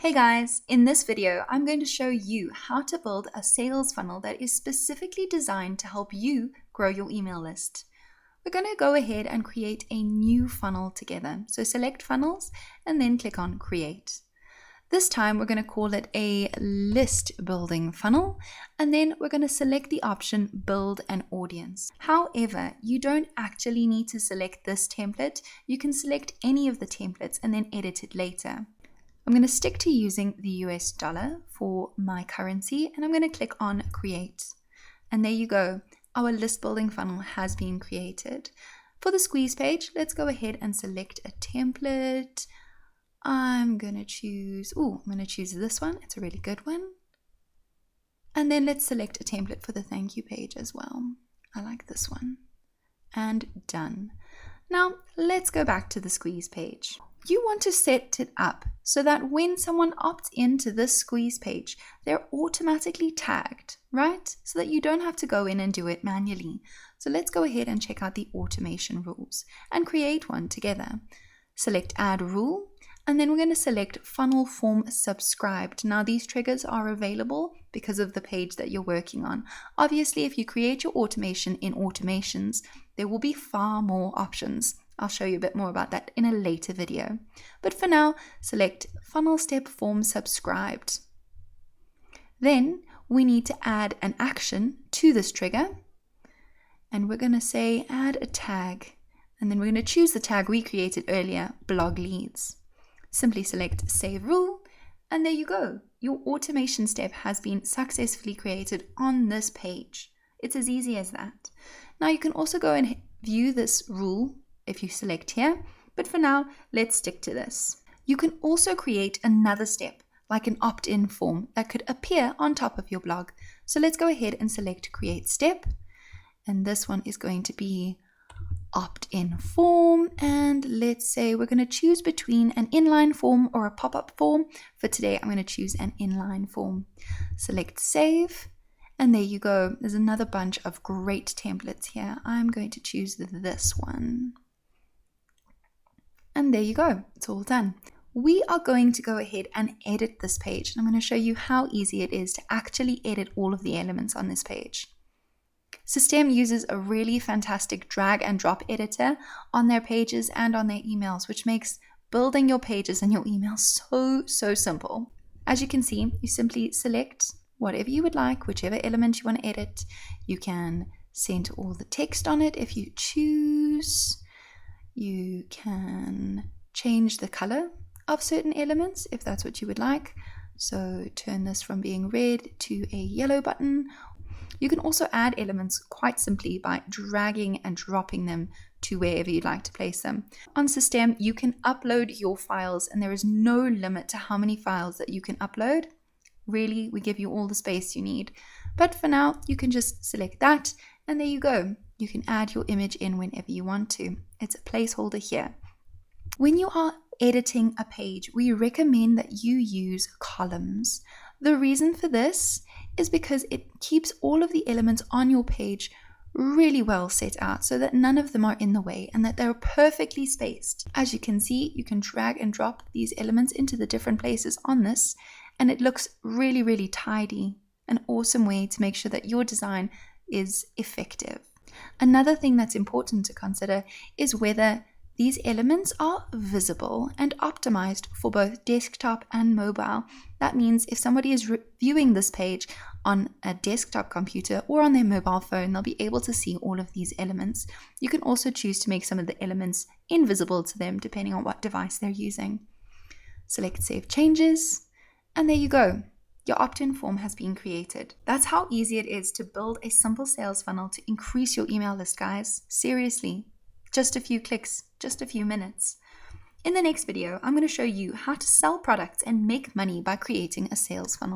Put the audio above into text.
Hey guys, in this video, I'm going to show you how to build a sales funnel that is specifically designed to help you grow your email list. We're going to go ahead and create a new funnel together. So select funnels and then click on create. This time we're going to call it a list building funnel, and then we're going to select the option build an audience. However, you don't actually need to select this template. You can select any of the templates and then edit it later. I'm going to stick to using the US dollar for my currency, and I'm going to click on create. And there you go. Our list building funnel has been created. For the squeeze page, let's go ahead and select a template. I'm going to choose this one. It's a really good one. And then let's select a template for the thank you page as well. I like this one. And done. Now let's go back to the squeeze page. You want to set it up so that when someone opts into this squeeze page, they're automatically tagged, right? So that you don't have to go in and do it manually. So let's go ahead and check out the automation rules and create one together. Select add rule, and then we're going to select funnel form subscribed. Now these triggers are available because of the page that you're working on. Obviously, if you create your automation in automations, there will be far more options. I'll show you a bit more about that in a later video. But for now, select funnel step form subscribed. Then we need to add an action to this trigger. And we're going to say add a tag. And then we're going to choose the tag we created earlier, blog leads. Simply select save rule. And there you go. Your automation step has been successfully created on this page. It's as easy as that. Now you can also go and view this rule if you select here, but for now, let's stick to this. You can also create another step, like an opt-in form that could appear on top of your blog. So let's go ahead and select create step. And this one is going to be opt-in form. And let's say we're going to choose between an inline form or a pop-up form. For today, I'm going to choose an inline form. Select save. And there you go. There's another bunch of great templates here. I'm going to choose this one. And there you go, it's all done. We are going to go ahead and edit this page. And I'm going to show you how easy it is to actually edit all of the elements on this page. Systeme uses a really fantastic drag and drop editor on their pages and on their emails, which makes building your pages and your emails so simple. As you can see, you simply select whatever you would like, whichever element you want to edit. You can center all the text on it if you choose. You can change the color of certain elements if that's what you would like. So turn this from being red to a yellow button. You can also add elements quite simply by dragging and dropping them to wherever you'd like to place them. On Systeme, you can upload your files, and there is no limit to how many files that you can upload. Really, we give you all the space you need. But for now, you can just select that, and there you go. You can add your image in whenever you want to. It's a placeholder here. When you are editing a page, we recommend that you use columns. The reason for this is because it keeps all of the elements on your page really well set out so that none of them are in the way and that they're perfectly spaced. As you can see, you can drag and drop these elements into the different places on this, and it looks really tidy. An awesome way to make sure that your design is effective. Another thing that's important to consider is whether these elements are visible and optimized for both desktop and mobile. That means if somebody is viewing this page on a desktop computer or on their mobile phone, they'll be able to see all of these elements. You can also choose to make some of the elements invisible to them depending on what device they're using. Select Save Changes, and there you go. Your opt-in form has been created. That's how easy it is to build a simple sales funnel to increase your email list, guys. Seriously, just a few clicks, just a few minutes. In the next video, I'm going to show you how to sell products and make money by creating a sales funnel.